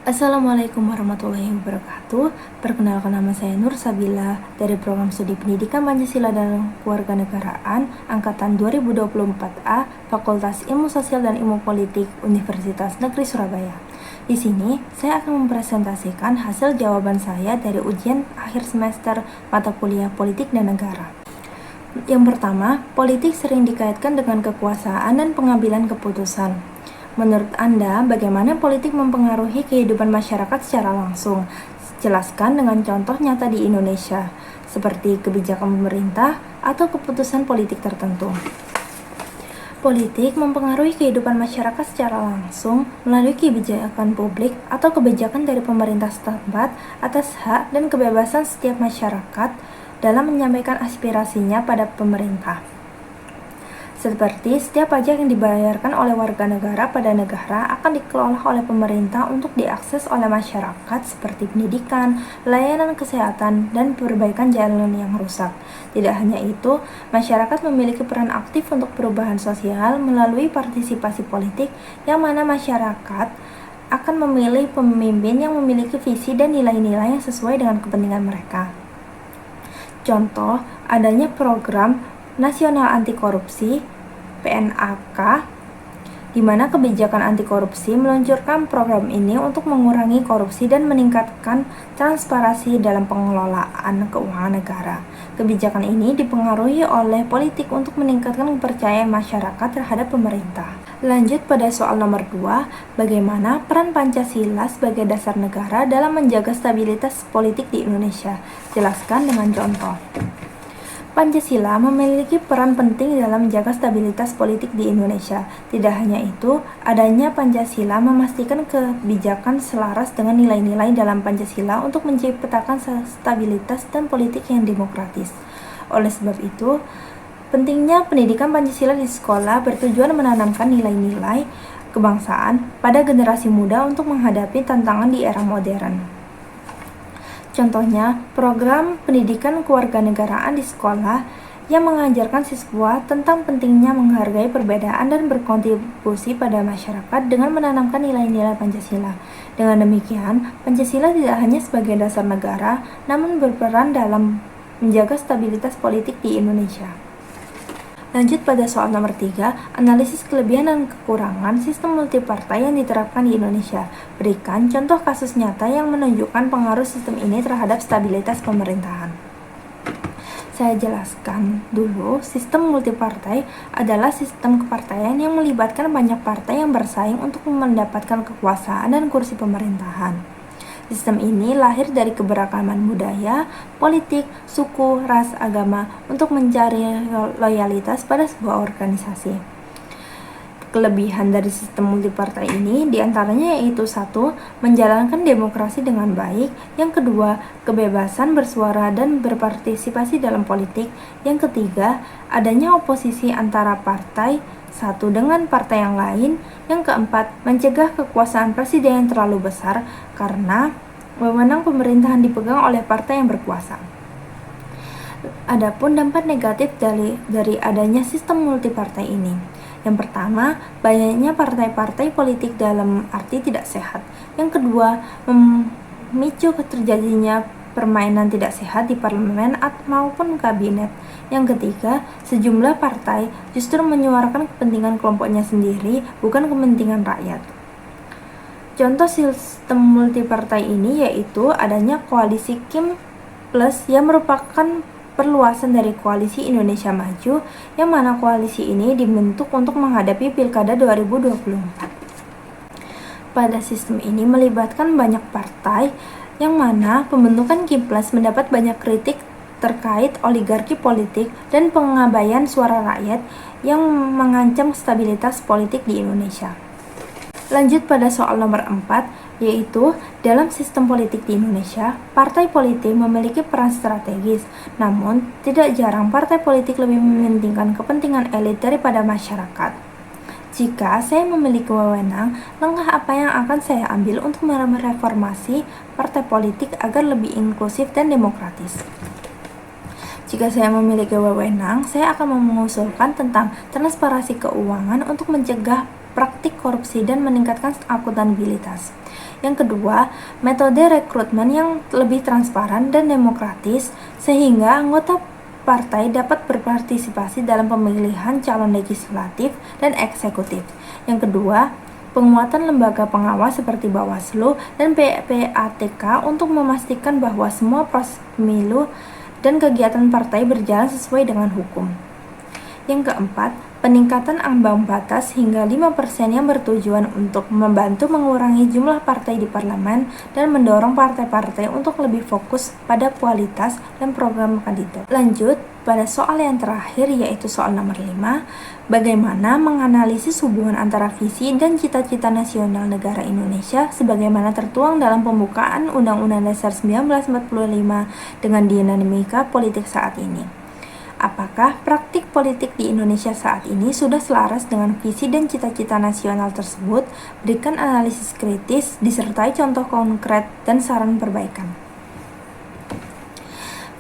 Assalamualaikum warahmatullahi wabarakatuh. Perkenalkan, nama saya Nur Sabila dari Program Studi Pendidikan Pancasila dan Kewarganegaraan Angkatan 2024A, Fakultas Ilmu Sosial dan Ilmu Politik, Universitas Negeri Surabaya. Di sini, saya akan mempresentasikan hasil jawaban saya dari ujian akhir semester mata kuliah Politik dan Negara. Yang pertama, politik sering dikaitkan dengan kekuasaan dan pengambilan keputusan. Menurut Anda, bagaimana politik mempengaruhi kehidupan masyarakat secara langsung? Jelaskan dengan contoh nyata di Indonesia, seperti kebijakan pemerintah atau keputusan politik tertentu. Politik mempengaruhi kehidupan masyarakat secara langsung melalui kebijakan publik atau kebijakan dari pemerintah setempat atas hak dan kebebasan setiap masyarakat dalam menyampaikan aspirasinya pada pemerintah. Seperti setiap pajak yang dibayarkan oleh warga negara pada negara akan dikelola oleh pemerintah untuk diakses oleh masyarakat seperti pendidikan, layanan kesehatan, dan perbaikan jalan yang rusak. Tidak hanya itu, masyarakat memiliki peran aktif untuk perubahan sosial melalui partisipasi politik, yang mana masyarakat akan memilih pemimpin yang memiliki visi dan nilai-nilai yang sesuai dengan kepentingan mereka. Contoh, adanya program Nasional Anti Korupsi (PNAK), di mana kebijakan anti korupsi meluncurkan program ini untuk mengurangi korupsi dan meningkatkan transparansi dalam pengelolaan keuangan negara. Kebijakan ini dipengaruhi oleh politik untuk meningkatkan kepercayaan masyarakat terhadap pemerintah. Lanjut pada soal nomor 2, bagaimana peran Pancasila sebagai dasar negara dalam menjaga stabilitas politik di Indonesia? Jelaskan dengan contoh. Pancasila memiliki peran penting dalam menjaga stabilitas politik di Indonesia. Tidak hanya itu, adanya Pancasila memastikan kebijakan selaras dengan nilai-nilai dalam Pancasila untuk menciptakan stabilitas dan politik yang demokratis. Oleh sebab itu, pentingnya pendidikan Pancasila di sekolah bertujuan menanamkan nilai-nilai kebangsaan pada generasi muda untuk menghadapi tantangan di era modern. Contohnya, program pendidikan kewarganegaraan di sekolah yang mengajarkan siswa tentang pentingnya menghargai perbedaan dan berkontribusi pada masyarakat dengan menanamkan nilai-nilai Pancasila. Dengan demikian, Pancasila tidak hanya sebagai dasar negara, namun berperan dalam menjaga stabilitas politik di Indonesia. Lanjut pada soal nomor 3, analisis kelebihan dan kekurangan sistem multipartai yang diterapkan di Indonesia. Berikan contoh kasus nyata yang menunjukkan pengaruh sistem ini terhadap stabilitas pemerintahan. Saya jelaskan dulu, sistem multipartai adalah sistem kepartaian yang melibatkan banyak partai yang bersaing untuk mendapatkan kekuasaan dan kursi pemerintahan. Sistem ini lahir dari keberagaman budaya, politik, suku, ras, agama untuk mencari loyalitas pada sebuah organisasi. Kelebihan dari sistem multipartai ini diantaranya yaitu 1. Menjalankan demokrasi dengan baik. Yang kedua, kebebasan bersuara dan berpartisipasi dalam politik. Yang ketiga, adanya oposisi antara partai satu dengan partai yang lain. Yang keempat, mencegah kekuasaan presiden yang terlalu besar karena wewenang pemerintahan dipegang oleh partai yang berkuasa. Adapun dampak negatif dari adanya sistem multipartai ini. Yang pertama, banyaknya partai-partai politik dalam arti tidak sehat. Yang kedua, memicu terjadinya permainan tidak sehat di parlemen maupun kabinet. Yang ketiga, sejumlah partai justru menyuarakan kepentingan kelompoknya sendiri, bukan kepentingan rakyat. Contoh sistem multipartai ini yaitu adanya koalisi Kim Plus yang merupakan perluasan dari koalisi Indonesia Maju, yang mana koalisi ini dibentuk untuk menghadapi Pilkada 2024. Pada sistem ini melibatkan banyak partai, yang mana pembentukan Kim Plus mendapat banyak kritik terkait oligarki politik dan pengabaian suara rakyat yang mengancam stabilitas politik di Indonesia. Lanjut pada soal nomor 4, yaitu dalam sistem politik di Indonesia, partai politik memiliki peran strategis. Namun, tidak jarang partai politik lebih mementingkan kepentingan elit daripada masyarakat. Jika saya memiliki wewenang, langkah apa yang akan saya ambil untuk mereformasi partai politik agar lebih inklusif dan demokratis? Jika saya memiliki wewenang, saya akan mengusulkan tentang transparansi keuangan untuk mencegah praktik korupsi dan meningkatkan akuntabilitas. Yang kedua, metode rekrutmen yang lebih transparan dan demokratis sehingga anggota partai dapat berpartisipasi dalam pemilihan calon legislatif dan eksekutif. Yang kedua, penguatan lembaga pengawas seperti Bawaslu dan PPATK untuk memastikan bahwa semua proses pemilu dan kegiatan partai berjalan sesuai dengan hukum. Yang keempat, peningkatan ambang batas hingga 5% yang bertujuan untuk membantu mengurangi jumlah partai di parlemen dan mendorong partai-partai untuk lebih fokus pada kualitas dan program kandidat. Lanjut pada soal yang terakhir, yaitu soal nomor 5, bagaimana menganalisis hubungan antara visi dan cita-cita nasional negara Indonesia sebagaimana tertuang dalam pembukaan Undang-Undang Dasar 1945 dengan dinamika politik saat ini. Apakah praktik politik di Indonesia saat ini sudah selaras dengan visi dan cita-cita nasional tersebut? Berikan analisis kritis, disertai contoh konkret dan saran perbaikan.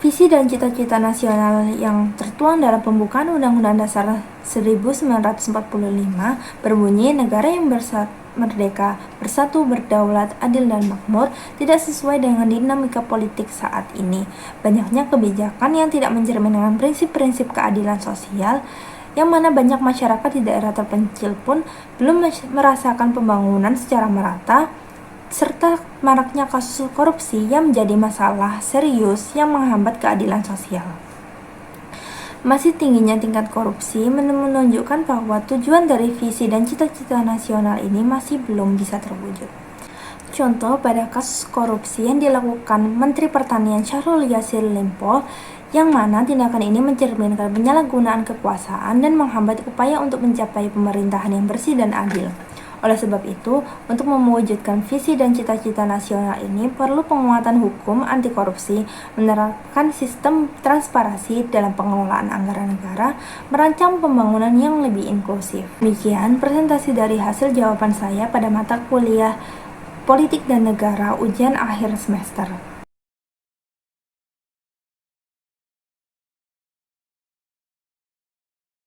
Visi dan cita-cita nasional yang tertuang dalam pembukaan Undang-Undang Dasar 1945 berbunyi negara yang merdeka, bersatu, berdaulat, adil, dan makmur tidak sesuai dengan dinamika politik saat ini. Banyaknya kebijakan yang tidak mencerminkan prinsip-prinsip keadilan sosial, yang mana banyak masyarakat di daerah terpencil pun belum merasakan pembangunan secara merata, serta maraknya kasus korupsi yang menjadi masalah serius yang menghambat keadilan sosial. Masih tingginya tingkat korupsi menunjukkan bahwa tujuan dari visi dan cita-cita nasional ini masih belum bisa terwujud. Contoh pada kasus korupsi yang dilakukan Menteri Pertanian Syahrul Yassin Limpo, yang mana tindakan ini mencerminkan penyalahgunaan kekuasaan dan menghambat upaya untuk mencapai pemerintahan yang bersih dan adil. Oleh sebab itu, untuk mewujudkan visi dan cita-cita nasional ini perlu penguatan hukum anti korupsi, menerapkan sistem transparansi dalam pengelolaan anggaran negara, merancang pembangunan yang lebih inklusif. Demikian presentasi dari hasil jawaban saya pada mata kuliah Politik dan Negara ujian akhir semester.